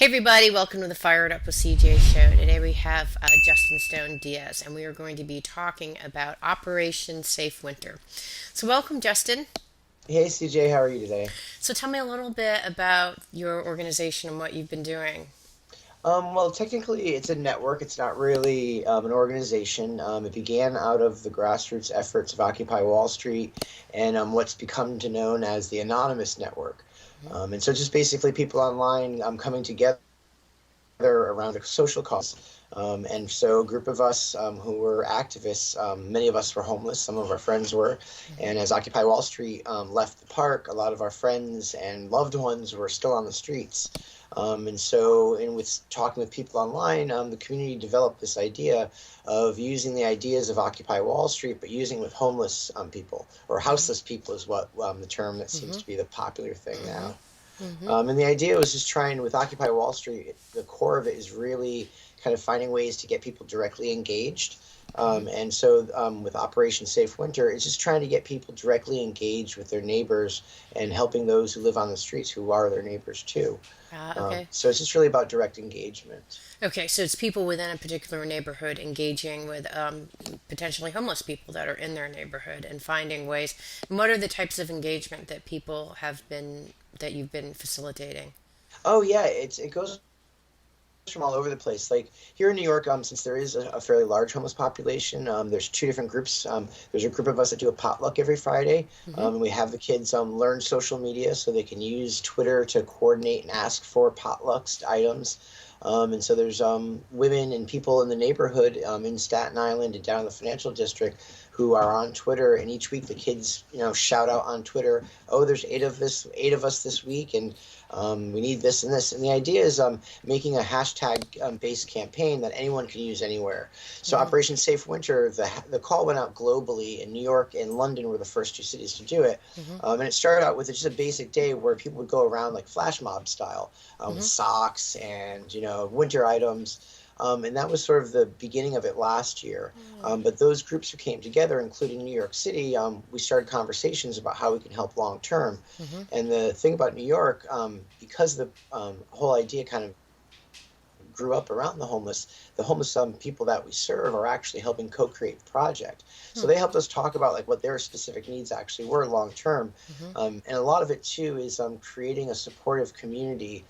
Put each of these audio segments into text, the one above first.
Hey everybody, welcome to the Fired Up with CJ show. Today we have Justin Stone-Diaz, and we are going to be talking about Operation Safe Winter. So welcome, Justin. Hey CJ, how are you today? So tell me a little bit about your organization and what you've been doing. Well, technically, it's a network. It's not really an organization. It began out of the grassroots efforts of Occupy Wall Street and what's become to known as the Anonymous Network. Mhm. And so, just basically people online coming together around a social cause. And so, a group of us who were activists, many of us were homeless, some of our friends were. Mhm. And as Occupy Wall Street left the park, a lot of our friends and loved ones were still on the streets. And with talking with people online, the community developed this idea of using the ideas of Occupy Wall Street, but using with homeless people, or Mhm. houseless people is what the term that seems Mhm. to be the popular thing Mhm. now. Mhm. And the idea was just trying with Occupy Wall Street, the core of it is really kind of finding ways to get people directly engaged. Mhm. With Operation Safe Winter, it's just trying to get people directly engaged with their neighbors and helping those who live on the streets who are their neighbors too. Okay. So it's just really about direct engagement. Okay, so it's people within a particular neighborhood engaging with potentially homeless people that are in their neighborhood and finding ways. And what are the types of engagement that people have been that you've been facilitating? Oh yeah, it goes from all over the place. Like here in New York, since there is a fairly large homeless population, there's two different groups. There's a group of us that do a potluck every Friday, Hmm. and we have the kids learn social media so they can use Twitter to coordinate and ask for potlucks items. And so there's women and people in the neighborhood in Staten Island and down in the financial district who are on Twitter, and each week the kids, shout out on Twitter, "Oh, there's eight of us this week, and we need this and this." And the idea is making a hashtag based campaign that anyone can use anywhere. So Hmm. Operation Safe Winter, the call went out globally, and New York and London were the first two cities to do it. Hmm. And it started out with just a basic day where people would go around like flash mob style with Hmm. socks and winter items. And that was sort of the beginning of it last year. But those groups who came together, including New York City, we started conversations about how we can help long term. Hmm. And the thing about New York, because the whole idea kind of grew up around the homeless people that we serve are actually helping co-create the project. So they helped us talk about like what their specific needs actually were long term, Hmm. and a lot of it too is creating a supportive community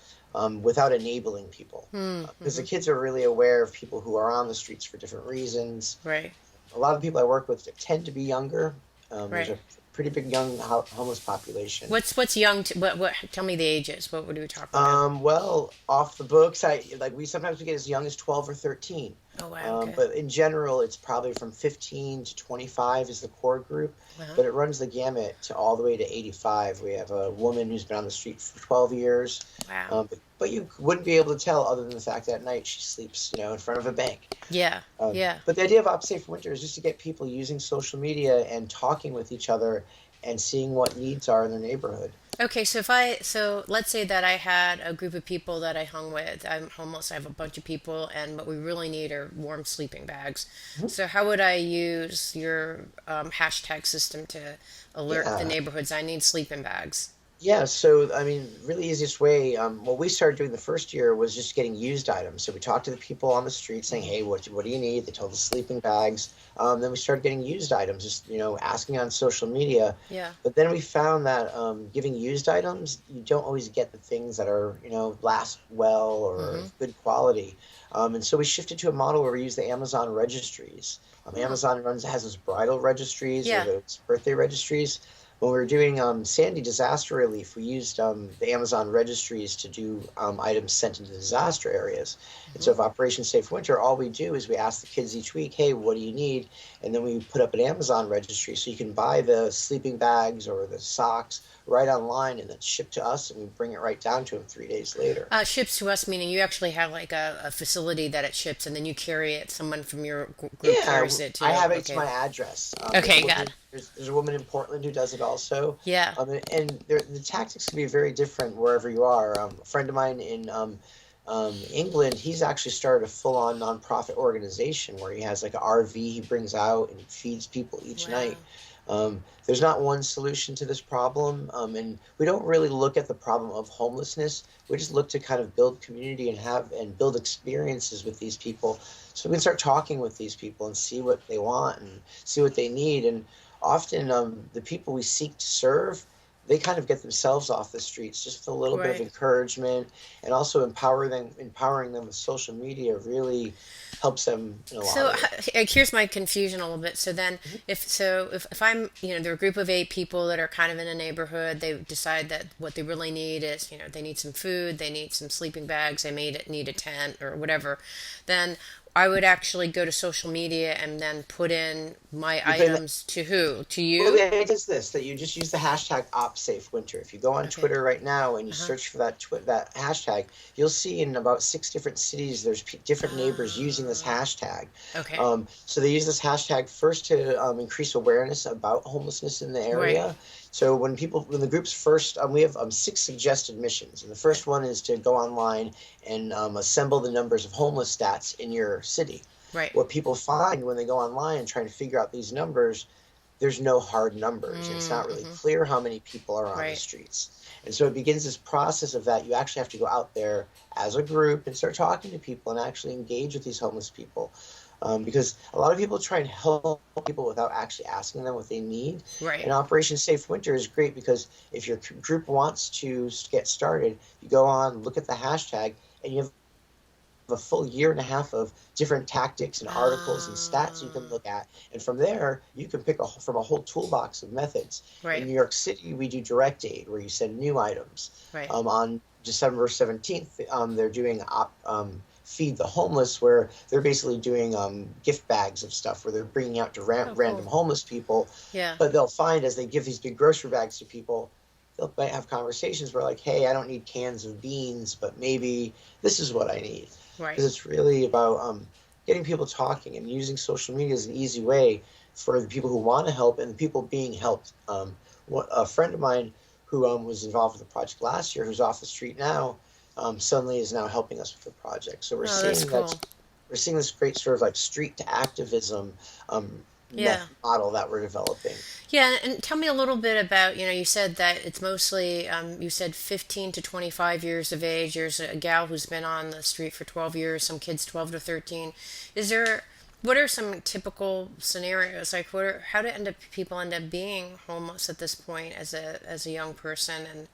without enabling people, because the Hmm. kids are really aware of people who are on the streets for different reasons. Right, A lot of people I work with tend to be younger. There's right. a pretty big young homeless population. What's young? What? Tell me the ages. What are we talking about? Well, off the books, I like we sometimes we get as young as 12 or 13. Oh wow. Okay. But in general, it's probably from 15 to 25 is the core group, Uh-huh. but it runs the gamut to all the way to 85. We have a woman who's been on the street for 12 years, Wow. but you wouldn't be able to tell other than the fact that at night she sleeps, in front of a bank. Yeah. Yeah. But the idea of Op Safe Winter is just to get people using social media and talking with each other and seeing what needs are in their neighborhood. Okay, so let's say that I had a group of people that I hung with. I'm homeless. I have a bunch of people, and what we really need are warm sleeping bags. Mhm. So how would I use your hashtag system to alert the Yeah. neighborhoods I need sleeping bags? Yeah, so I mean, really easiest way. What we started doing the first year was just getting used items. So we talked to the people on the street, saying, Hmm. "Hey, what do you need?" They told us sleeping bags. Then we started getting used items, just asking on social media. Yeah. But then we found that giving used items, you don't always get the things that are last well or Hmm. of good quality. And so we shifted to a model where we use the Amazon registries. Oh. Amazon has those bridal registries or Yeah. those birthday registries. When we were doing Sandy disaster relief, we used the Amazon registries to do items sent into disaster areas. And Hmm. so, for Operation Safe Winter, all we do is we ask the kids each week, "Hey, what do you need?" And then we put up an Amazon registry so you can buy the sleeping bags or the socks right online and then ship to us, and we bring it right down to them 3 days later. Ships to us, meaning you actually have like a facility that it ships, and then you carry it. Someone from your group Yeah, carries it to I you. have it. It's Okay. my address. Okay, God. There's a woman in Portland who does it also. Yeah. The tactics can be very different wherever you are. A friend of mine in England, he's actually started a full-on nonprofit organization where he has like an RV he brings out and feeds people each night. Wow. There's not one solution to this problem, and we don't really look at the problem of homelessness. We just look to kind of build community and have and build experiences with these people, so we can start talking with these people and see what they want and see what they need. And often, the people we seek to serve, they kind of get themselves off the streets just with a little bit of Right. encouragement, and also empowering them with social media really helps them in a lot So of ways. here's my confusion a little bit. So then, if I'm, they're a group of 8 people that are kind of in a neighborhood, they decide that what they really need is, they need some food, they need some sleeping bags, they need a tent or whatever. Then I would actually go to social media and then put in my You put items to who? To Well, you? the idea is this, that you just use the hashtag opsafewinter. If you go on Okay. Twitter right now and you Uh-huh. search for that hashtag, you'll see in about 6 different cities there's different neighbors using this Ah, hashtag. okay. So they use this hashtag first to increase awareness about homelessness in the Right. area. So when the groups first, we have 6 suggested missions, and the Right. first one is to go online and assemble the numbers of homeless stats in your city. Right. What people find when they go online and try to figure out these numbers, there's no hard numbers, and it's not really Mm-hmm. clear how many people are on the Right. streets. And so it begins this process of that you actually have to go out there as a group and start talking to people and actually engage with these homeless people. Because a lot of people try and help people without actually asking them what they need. Right. And Operation Safe Winter is great because if your group wants to get started, you go on, look at the hashtag, and you have a full year and a half of different tactics and articles and stats you can Ah, look at. And from there, you can pick from a whole toolbox of methods. In right. New York City, we do direct aid, where you send new items. Right. On December 17th, they're doing Feed the Homeless, where they're basically doing gift bags of stuff, where they're bringing out to Oh, random cool. homeless people. Yeah. But they'll find as they give these big grocery bags to people, they'll might have conversations where, like, hey, I don't need cans of beans, but maybe this is what I need, Right. because it's really about getting people talking and using social media as an easy way for the people who want to help and the people being helped. A friend of mine who was involved with the project last year, who's off the street now, suddenly is now helping us with the project. So Oh, that's cool. we're seeing this great sort of like street to activism Yeah. model that we're developing. Yeah, and tell me a little bit about, you said that it's mostly, you said 15 to 25 years of age. There's a gal who's been on the street for 12 years, some kids 12 to 13. What are some typical scenarios? Like, how do people end up being homeless at this point as a young person?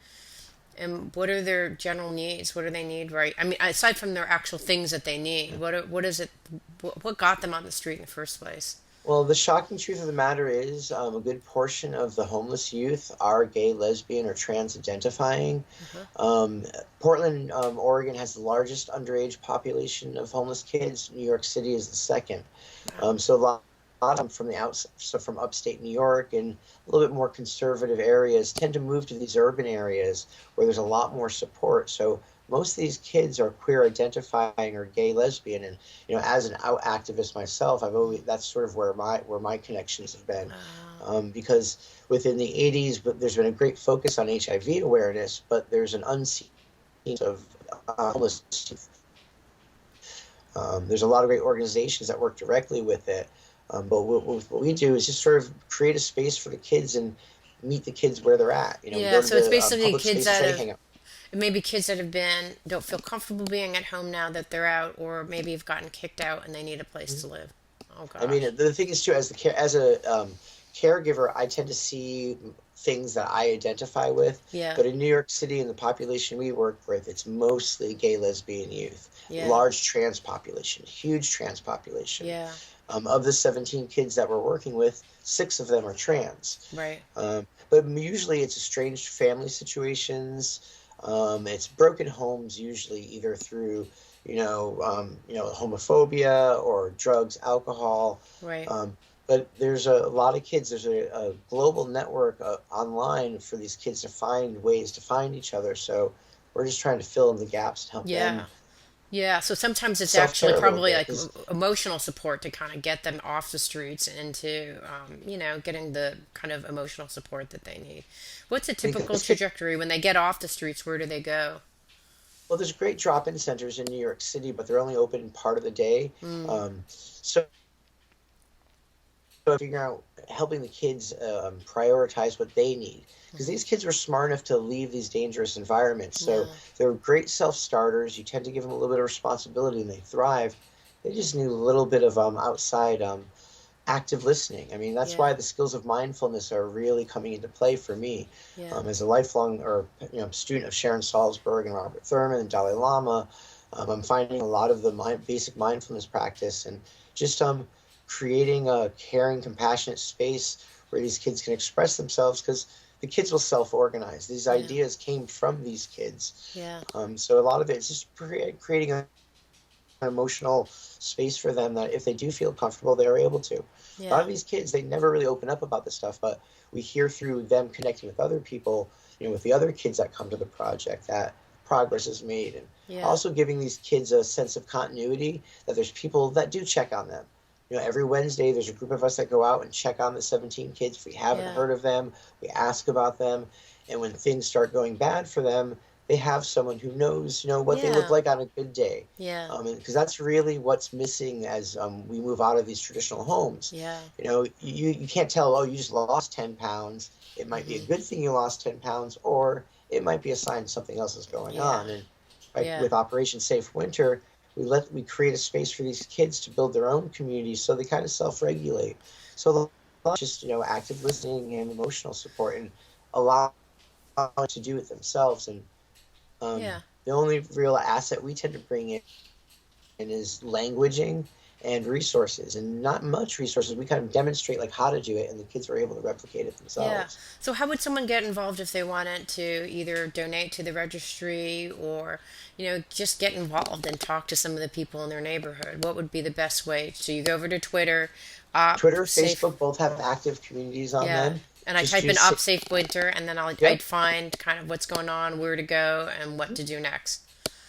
And what are their general needs? What do they need, right? I mean, aside from their actual things that they need, what is it, what got them on the street in the first place? Well, the shocking truth of the matter is, a good portion of the homeless youth are gay, lesbian, or trans identifying. Uh-huh. Um, Portland, Oregon has the largest underage population of homeless kids. New York City is the second. Wow. So a lot of them from so from upstate New York and a little bit more conservative areas tend to move to these urban areas where there's a lot more support. So most of these kids are queer identifying or gay, lesbian, and as an out activist myself, I've always that's sort of where my connections have been, because within the 80s, but there's been a great focus on HIV awareness, but there's an unseen of homelessness. There's a lot of great organizations that work directly with it. But what we do is just sort of create a space for the kids and meet the kids where they're at. We Yeah, go to so it's the basically public kids spaces that they have hang out. maybe kids that have been don't feel comfortable being at home now that they're out, or maybe have gotten kicked out and they need a place to live. Oh I mean, gosh. the thing is too, as a caregiver, I tend to see things that I identify with. Yeah. But in New York City and the population we work with, it's mostly gay, lesbian youth, Yeah. large trans population, huge trans population. Yeah. Of the 17 kids that we're working with, 6 of them are trans. Right. But usually it's estranged family situations. It's broken homes, usually either through, homophobia or drugs, alcohol. Right. But there's a lot of kids. There's a global network online for these kids to find ways to find each other. So we're just trying to fill in the gaps and help Yeah. them Yeah, so sometimes it's self care actually a little probably bit. like Because emotional support to kind of get them off the streets and into, getting the kind of emotional support that they need. What's a typical because trajectory when they get off the streets? Where do they go? well, there's great drop-in centers in New York City, but they're only open part of the day. Mm, So figuring out helping the kids prioritize what they need, because Hmm. these kids were smart enough to leave these dangerous environments. So Yeah. they're great self-starters. You tend to give them a little bit of responsibility and they thrive. They just need a little bit of outside active listening. I mean, that's Yeah. why the skills of mindfulness are really coming into play for me. Yeah. As a lifelong or student of Sharon Salzberg and Robert Thurman and Dalai Lama, I'm finding a lot of the basic mindfulness practice and just creating a caring, compassionate space where these kids can express themselves, because the kids will self-organize. These Yeah. ideas came from these kids. Yeah. So a lot of it is just creating an emotional space for them that if they do feel comfortable, they're able to. A lot Yeah. of these kids, they never really open up about this stuff, but we hear through them connecting with other people, with the other kids that come to the project, that progress is made. And Yeah. also giving these kids a sense of continuity, that there's people that do check on them. Every Wednesday, there's a group of us that go out and check on the 17 kids. If we haven't Yeah. heard of them, we ask about them. And when things start going bad for them, they have someone who knows, what they look Yeah. like on a good day. Yeah. Because that's really what's missing as we move out of these traditional homes. Yeah. You can't tell, oh, you just lost 10 pounds. It might be a Hmm. good thing you lost 10 pounds, or it might be a sign something else is going Yeah. on. And Yeah. with Operation Safe Winter, we create a space for these kids to build their own communities, so they kind of self-regulate. So the just active listening and emotional support, and allow to do it themselves. And Yeah. the only real asset we tend to bring in is languaging and resources, and not much resources. We kind of demonstrate like how to do it, and the kids are able to replicate it Yeah. themselves. So, how would someone get involved if they wanted to either donate to the registry or, just get involved and talk to some of the people in their neighborhood? What would be the best way? So, you go over to Twitter, Twitter, safe, Facebook both have active communities on yeah. them. And I Just type in use op safe winter, and then I'd Yep. find kind of what's going on, where to go, and what to do next.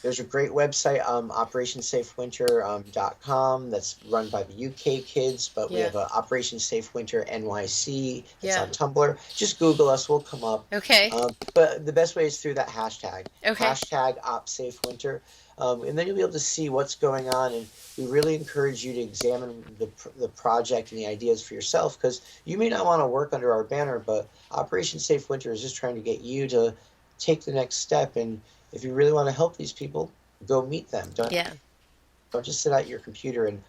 There's a great website, operationsafewinter.com, that's run by the UK kids, but we Yeah. have a Operation Safe Winter NYC that's Yeah. on Tumblr. Just Google us, we'll come up. Okay. But the best way is through that Okay. hashtag OpSafeWinter. And then you'll be able to see what's going on. And we really encourage you to examine the project and the ideas for yourself, because you may not want to work under our banner, but Operation Safe Winter is just trying to get you to take the next step. And if you really want to help these people, go meet them. Don't Yeah. don't just sit at your computer and